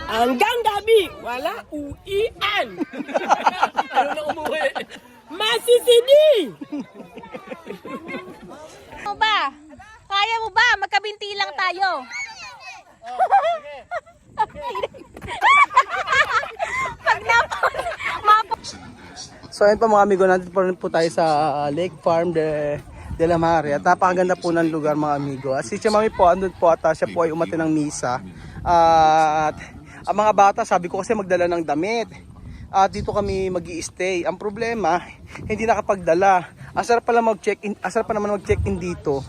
Hanggang gabi, wala uian. Ano na umuwi? Masisidi! Mo ba? Kaya mo ba? Magkabinti lang tayo. Pag So ayun po mga amigo, nandito po tayo sa Lake Farm de la Mare. At napakaganda po ng lugar mga amigo. At si Mami po andun po at siya po ay umati ng misa. At ang mga bata, sabi ko kasi magdala ng damit. At dito kami mag-i-stay. Ang problema, hindi nakapagdala. Asar pa naman mag-check-in dito.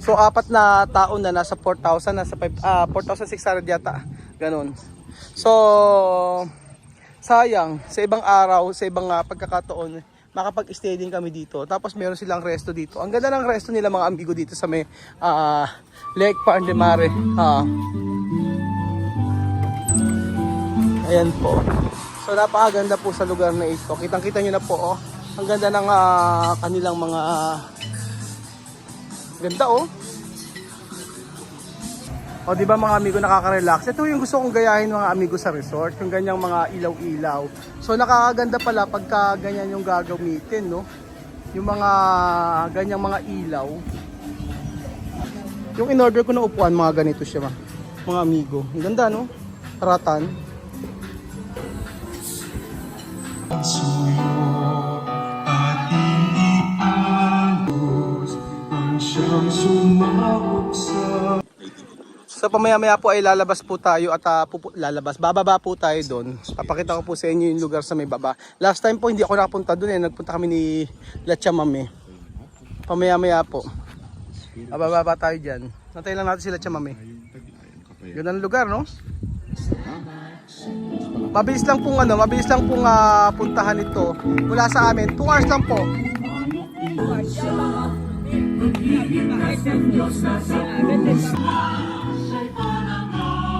So apat na tao na nasa 4,000, nasa 4,600 yata. Ganun. So sayang, sa ibang araw, sa ibang pagkakataon, makapag-stay din kami dito. Tapos meron silang resto dito. Ang ganda ng resto nila mga amigo dito sa may Lake Farm de Mare. Ayan po. So napakaganda po sa lugar na ito. Kitang-kita nyo na po, oh. Ang ganda ng kanilang mga ganda, oh. O di ba mga amigo, nakaka-relax. Ito yung gusto kong gayahin mga amigo sa resort, yung ganyang mga ilaw-ilaw. So nakakaganda pala pagka ganyan yung gagamitin, no? Yung mga ganyang mga ilaw. Yung in-order ko na upuan, mga ganito siya, mga amigo. Ang ganda, no? Ratan. So pamaya-maya po ay lalabas po tayo at bababa po tayo doon. Papakita ko po sa inyo yung lugar sa may baba. Last time po hindi ako nakapunta doon, nagpunta kami ni Latcha Mami. Pamaya-maya po. Bababa tayo diyan. Nantayin lang natin si Latcha Mami. Ganda ng lugar, no? Mabilis lang pong puntahan ito. Mula sa amin, 2 hours lang po.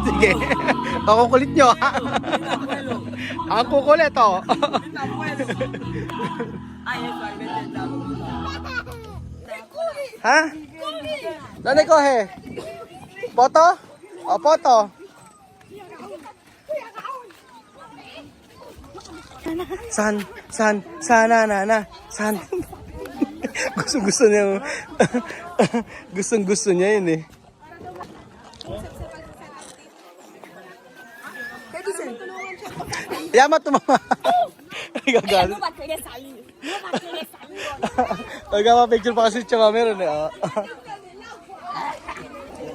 Sige. Ako kulit nyo. Ang kukulit, oh. Ha? Dali ko, he. Foto? O, foto. San? Gusto niya. Gusto niya yun, eh. Yamat tumama. Gagalit. Picture pa kasi tsaka meron, eh.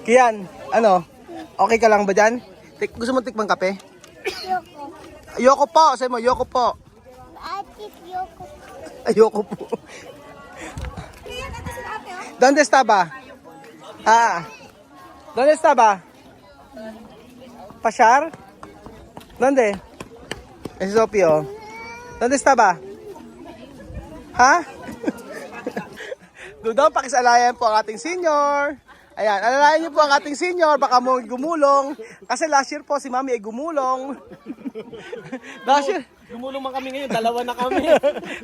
Kian, ano? Okay ka lang ba dyan? Gusto mo tikmang kape? Ayoko po, sabi mo, ayoko po. Ayoko po. ¿Dónde estaba? ¿Dónde estaba? ¿Pashar? ¿Dónde? Es Sopio. ¿Dónde estaba? Ha? Doon pakisalayan po ang ating senior. Ayan, alalayan niyo po ang ating senior, baka mo gumulong. Kasi last year po si Mami ay gumulong. Last year, Gumulong man kami ngayon, dalawa na kami.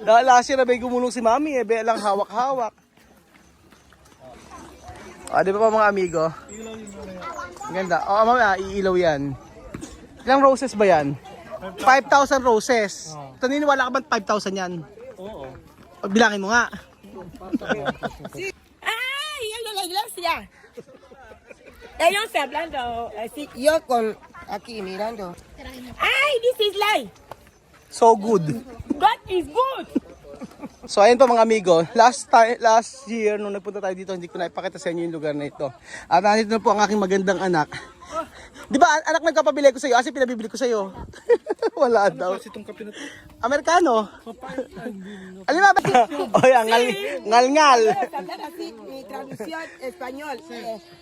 last year na may gumulong si Mami, be lang hawak-hawak. Di ba pa mga amigo? Ganda. Mamaya, iilaw yan. Ilang roses ba yan? 5,000 roses. Naniniwala ka ba 5,000 yan? Oo. Bilangin mo nga. ¡Ay! ¡El de la iglesia! Ellos hablando así, yo con aquí mirando. ¡Ay! This is life. So good. God is good. So ayun po mga amigo, last year nung nagpunta tayo dito, hindi ko na ipakita sa inyo yung lugar na ito. At nandito na po ang aking magandang anak. Di ba anak nagpapabili ko sa iyo? Kasi pinabibili ko sa iyo. Wala daw. Kasi itong kape na ito. Amerikano. Alin ba? O yan, ngal-ngal. Hablar así, mi traducción español.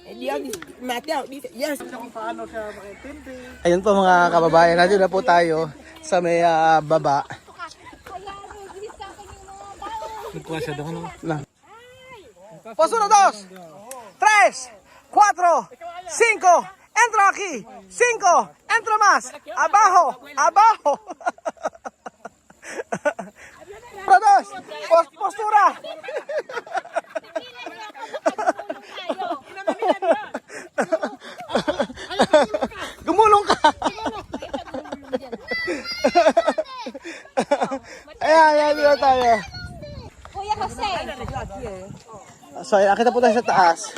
Dios, Mateo dice, yes. Kung paano siya makintindi. Ayun po mga kababayan, nandito na po tayo sa may baba. Nagkuha siya doon. Paso na 2, 3, 4, 5, entra aquí, 5, entra más, abajo, abajo. Todos, postura. Gumulong ka! Ayan, dito tayo. Kuya Jose. So, ayan, akita po tayo sa taas.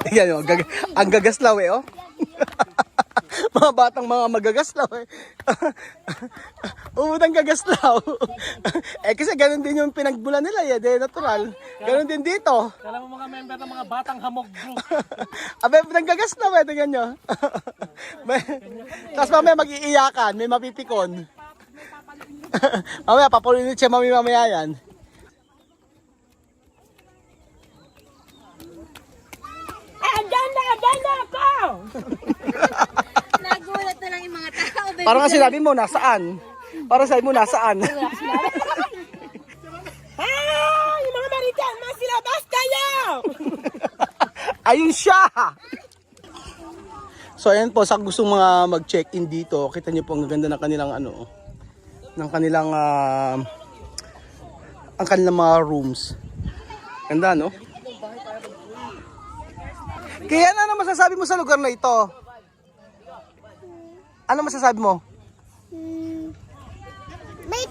Tingnan nyo, ang gagaslaw eh, oh. Mga batang mga magagaslaw eh. Umutang gagaslaw. Eh kasi ganun din yung pinagbulan nila eh, de natural. Ganun din dito. Kala mo mga member ng mga batang hamog group. Abe, pinagagaslaw eh, tingnan nyo. Tapos mamaya mag-iiyakan, may mapipikon. Mamaya, papulinit siya mamaya yan. Aganda ako! Nagulat na lang yung mga tao. Parang nga sinabi mo, nasaan? Parang sabi mo, nasaan? Yung mga maritan, masilabas kayo! Ayun siya! So ayan po, sa gustong mga mag-check-in dito, kita niyo po ang ganda ng kanilang ano, ng kanilang ang kanilang mga rooms. Ganda, no? Kaya ano masasabi mo sa lugar na ito? Ano masasabi mo? May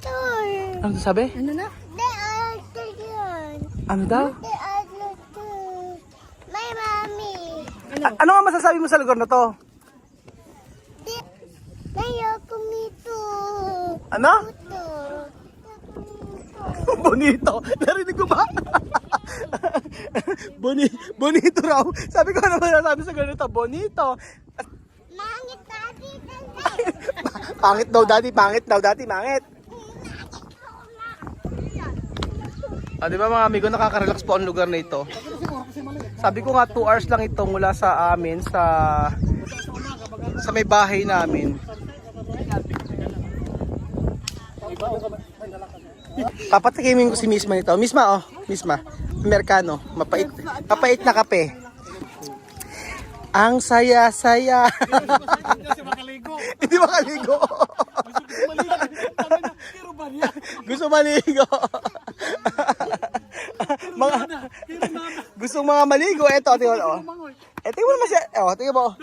tour. Ano sabi? Ano na? Tour yun. Ano daw? Tour. May mami. Ano nga masasabi mo sa lugar na to? Ayoko nito. Ano? Ito. Bonito. Narinig ko ba? Bonito raw. Sabi ko ano masasabi sa ganito? Bonito. Mangit tati. Pangit daw dati, pangit. Ah, di ba mga amigo, nakaka-relax po ang lugar na ito. Sabi ko nga 2 hours lang ito mula sa amin sa may bahay namin. Papatikimin ko si Misma nito. Misma, oh. Misma. Amerikano. Mapait na kape. Ang saya-saya. Hindi makaligo. Gusto maligo. Gusto mga maligo. Ito, tingnan mo. Tingnan mo naman siya. Tingnan mo.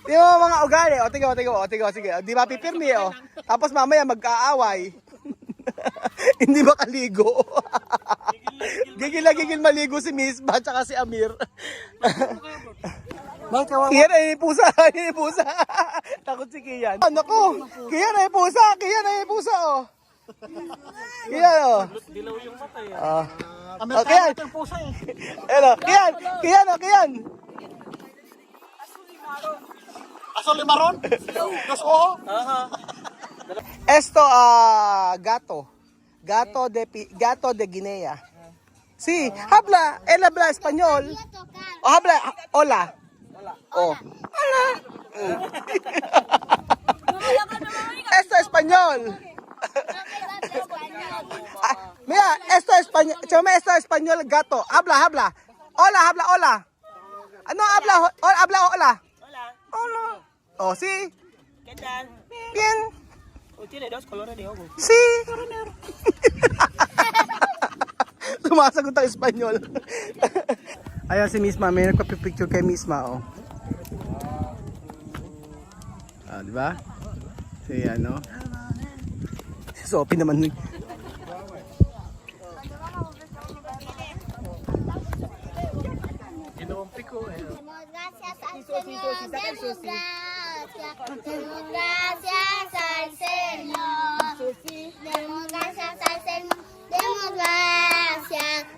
Tingnan mo mga ugali. Tingnan mo. Sige. Di mapipirmi. Tapos mamaya magkaaway. Hindi makaligo. Gigil maligo si Misma at saka si Amir. Kiyan ay pusa. Takot si Kiyan. Naku, Kiyan ay pusa, oh. Kiyan, oh. Dilaw yung mata eh. Kiyan. Ito yung pusa eh. Hello, Kiyan. Aso limaron? Dos o? Esto, gato de Guinea. Sí, habla español. O habla, hola. Oh. Hola. Esto es español. Mira, esto es español. Chame, esto es español, gato. Habla. Hola. Ano habla? Hola. Hola. Oh, sí. ¿Qué tal? Bien. Tiene 2 colores de ojos. Sí. Sumasagot ang Espanyol. Ayan si Misma, may nagpa-picture kay Misma, oh. Di ba? So yan, no? Sophie naman. Inumpi ko eh. Gracias al Señor. Demos gracias al Señor. Demos gracias al Señor.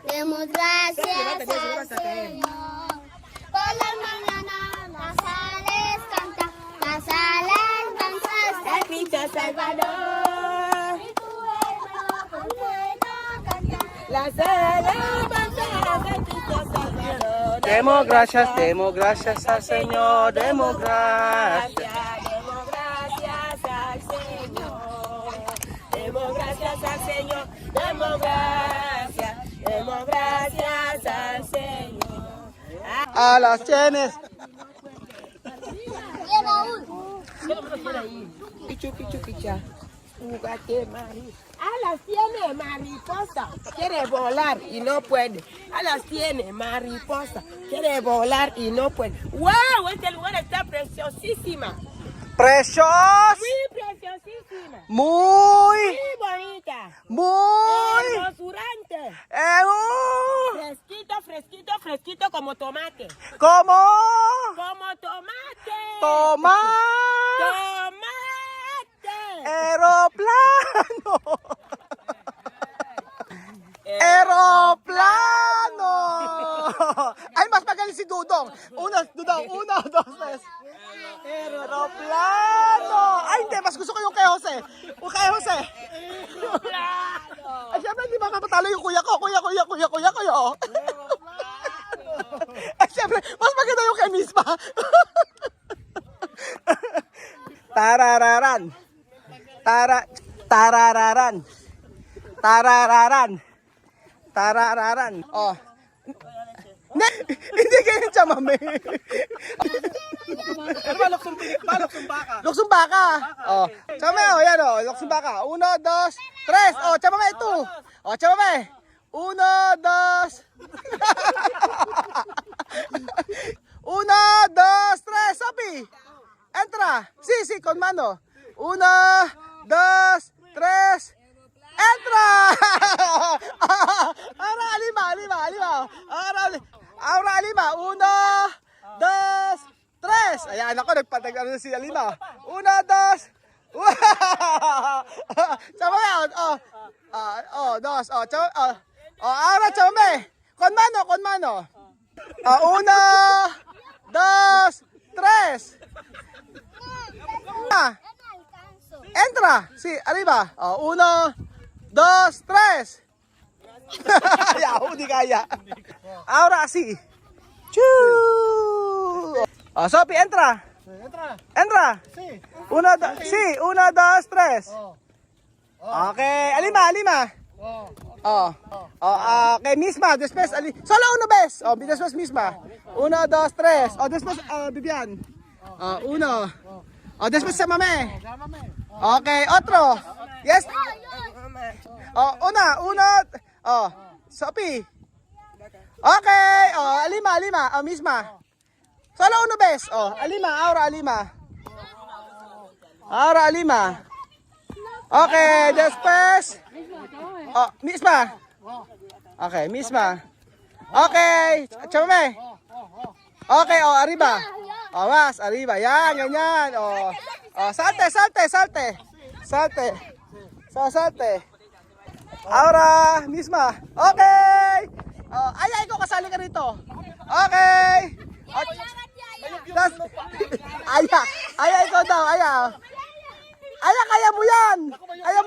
Demos gracias al Señor. Por la mañana las aves cantan, las alabanzas Al Cristo Salvador. y tu hermano canta. Las alabanzas al Cristo Salvador. Demos gracias al Señor. Demos gracias. Demos gracias al Señor. Demos gracias al Señor. Demos gracias al Señor. A las chenes. Bien, Raúl. Pichu, pichu, picha. Fugate Mari. Alas tiene mariposa, quiere volar y no puede. Alas tiene mariposa, quiere volar y no puede. ¡Wow! Este lugar está preciosísima. Precious! Muy preciosísima. Muy, Muy bonita. muy, Hermosurante. Fresquito, fresquito, fresquito como tomate. como Como tomate. toma Tomate. aeroplano. Aeroplano! Ay, mas magaling si Dudong. Dudong, 1, 2, 3. Aeroplano! Ay, hindi, mas gusto ko yung kay Jose. Yung kay Jose. Ay, syempre, hindi makapatalo yung kuya ko. Kuya. Ay, syempre, mas maganda yung kay Misma. Tarararan. Tarararan. Oh. Hindi ganyan siya, mami. Ano ba, luksong baka? Luksong baka. Oh. Chame, oh, yan oh, luksong baka. 1, 2, 3. Oh, chame, ito. Oh, chame. 1, 2. 1, 2, 3. Sopi. Entra. Sí, con mano. 1, 2, 3. Entra! Ahora Alima. Ahora Alima. 1, 2, 3. Ayan ako, nagpatag-ano si Alima. 1, 2. Chame, dos. Ahora chame. Con mano. 1, 2, 3. Entra. Sí, arriba. 1, 2, 3. Ayaw, hindi kaya. Ahora sí. Choo. Sophie, entra. Entra. Sí. 1, 2, 3. Okay, Alima. Okay, misma, después solo uno ves. Después misma. 1, 2, 3. Después Vivian. 1. Después sa mame. Okay, otro. Yes. Una. Sophie. Okay. Alima. Misma. Solo uno ves. Ahora Alima. Okay, después. Misma. Okay, misma. Okay, chame. Okay, arriba. Más, arriba. Yan, ganyan. Salte. Salte. Ahora, misma. Okay. Ay, ikaw kasali ka rito. Okay. Aya, ikaw daw. Aya, kaya mo yan. Aya.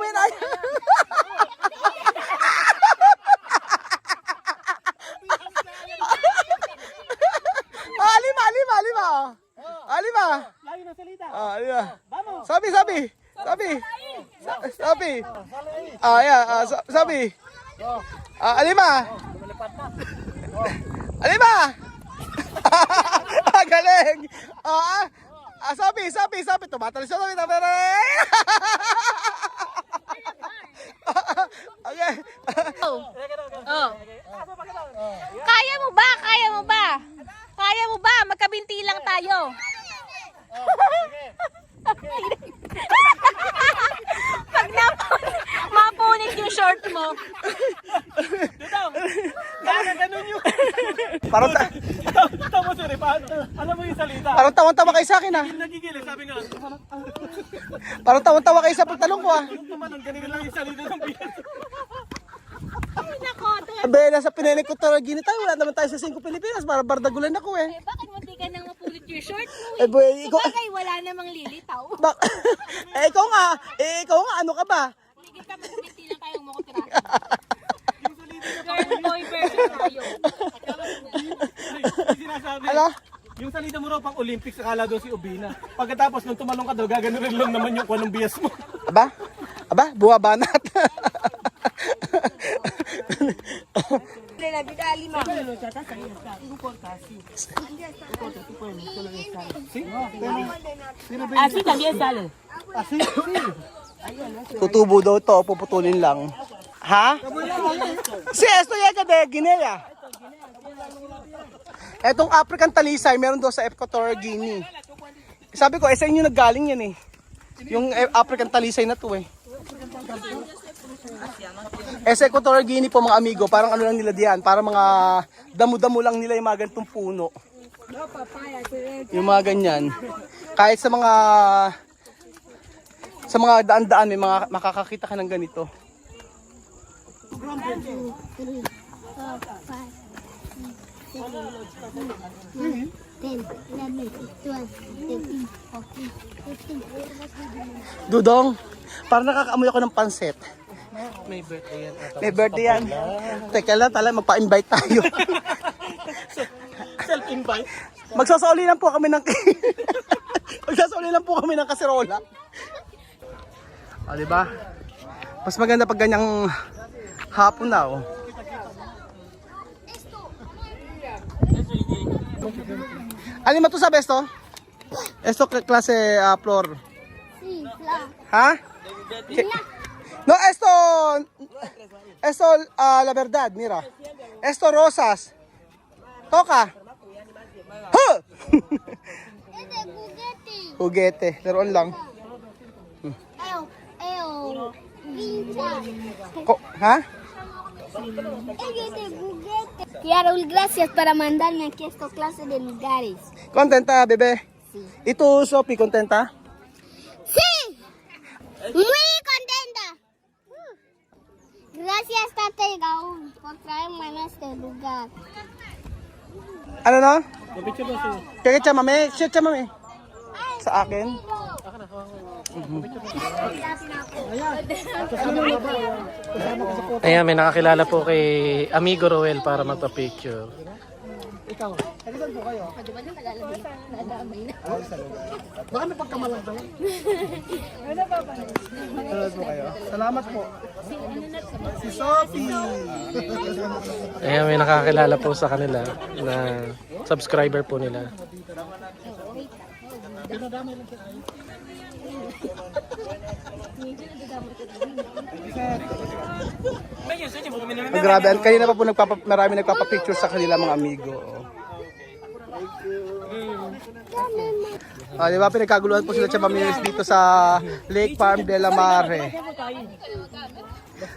Alima. Layo ng salita. Alima. Vamos. Sabi. Sabi. Alima. Galing. Sabi. Tumatalo siya. Okay. Kaya mo ba? Magkabinti lang tayo. Pag mapunit yung short mo. Ganun yun. Parang Tapos yun, alam mo yung salita. parang tawan-tawa kayo sa akin, ha? Nagigilid, sabi nga. Parang tawan-tawa kayo sa pagtalong ko, ha? Tumanong, ganito lang yung salita ng biyan. Ay, nako. Abe, nasa pininig ko Taragini tayo. Wala naman tayo sa 5 Pilipinas. Para bardagulan ako, eh. Bakit mo di ka nang mapunit yung short mo? Eh, boy, ikaw... Bagay, wala namang lilitaw. ikaw nga, ano ka ba? Ligil ka, magbinti lang tayo makutirahin. Girl, boy, version tayo. Sinasabi. Ano? Yung salita mo raw pang Olympics, akala daw si Ubina. Pagkatapos nung tumalong ka daw, gagano rin lang naman yung kung anong bias mo. Aba, buwabanat. Así también sale. Así? Tutubo daw to, puputulin lang. Ha? Si esto ya de Guinea. Etong African talisay, meron daw sa Equatorial Guinea. Sabi ko, sa inyo naggaling yan eh. Yung African talisay na to eh. Sa Equatorial Guinea po mga amigo, parang ano lang nila diyan, parang mga damo-damo lang nila yung mga ganitong puno. Yung mga ganyan. Kahit sa mga daan-daan may mga makakakita ka ng ganito. 2, 3, 4, 5, 6, 7, 8, 9, 10, 11, 12, 13, 14, 15. Dudong, parang nakakaamoy ako ng pansit. May birthday yan. May birthday yan. Teka lang, magpa-invite tayo. Self-invite. Magsasauli lang po kami ng kaserola. O, diba? Mas maganda pag ganyang hapon na, oh. Ano mo to sa besto? Esto klase flor. Sí, claro. Ha? No, esto la verdad, mira. Esto rosas. Toca. Huh! Es de juguete. Juguete, laruan lang. Pincha. Ha? Es de juguete. Y Raúl, gracias para mandarme aquí a esta clase de lugares. Contenta, bebe? ¿Y tú, Sophie, contenta? Sí, muy contenta. Gracias, Tate y Raúl, por traerme a este lugar. Ano no? Picture mo siya. Kaya siya, mami. Siya, mami. Sa akin. Ayan, may nakakilala po kay Amigo Roel para magpa-picture. Ikaw. Kalisan po kayo. Baka napagkamalang ba yan? Salamat po kayo. Salamat po. Si Sophie. Ayan, may nakakilala po sa kanila na subscriber po nila. Oh, grabe, kanina pa po marami nagpapapicture sa kanila mga amigo. Di ba pinagkaguluhan po sila sa pamilyas dito sa Lake Farm de la Mare.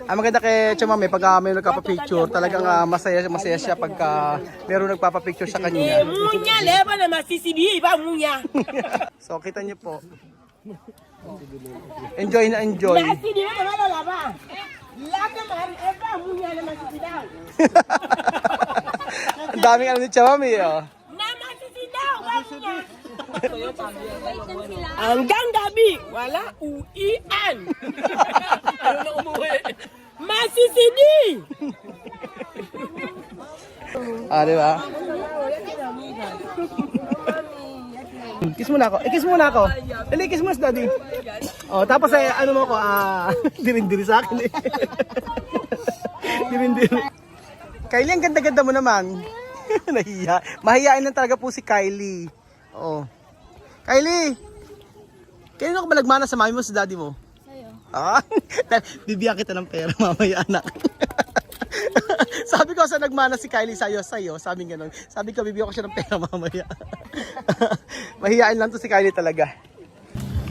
Ang maganda kay Chamame pag may nagpapapicture, talagang masaya siya pagka meron nagpapapicture sa kanya. Munya leba na masisibi ba munya. So kita niyo po. Enjoy na enjoy. Masisibi na wala ba. Laka man eba munya na masisibi daw. Ang daming ano ni Chamame oh. Na masisibi daw ba munya. Hanggang gabi, wala uian. Ano na umuwi? Masisini! Di ba? Kiss mo na ako. Kiss mo na ako. Dali, kiss mo na, daddy. Oh, tapos ano mo ako, dirin-diri sa akin eh. Dirin-diri. Kylie, ang ganda-ganda mo naman. Nahiya. Mahiyain lang talaga po si Kylie. Oo. Kylie! Kailan ako ba nagmana sa mami mo, sa daddy mo? Sa'yo. Bibigyan kita ng pera mamaya, anak. Sabi ko sa nagmana si Kylie sa'yo, sabi gano'n. Sabi ko, bibigyan ko siya ng pera mamaya. Mahiyain lang to si Kylie talaga.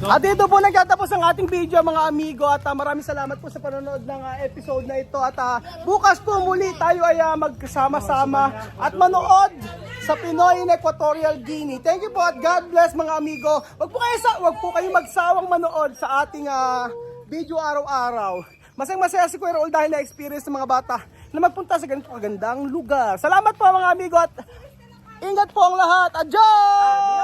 At dito po nagtatapos ang ating video mga amigo at maraming salamat po sa panonood ng episode na ito at bukas po muli tayo ay magkasama-sama at manood sa Pinoy in Equatorial Guinea. Thank you po at God bless mga amigo. Wag po kayo magsawang manood sa ating video araw-araw. Masaya si Kuya Raul dahil na-experience ng mga bata na magpunta sa ganito kagandang lugar. Salamat po mga amigo at ingat po ang lahat. Adios!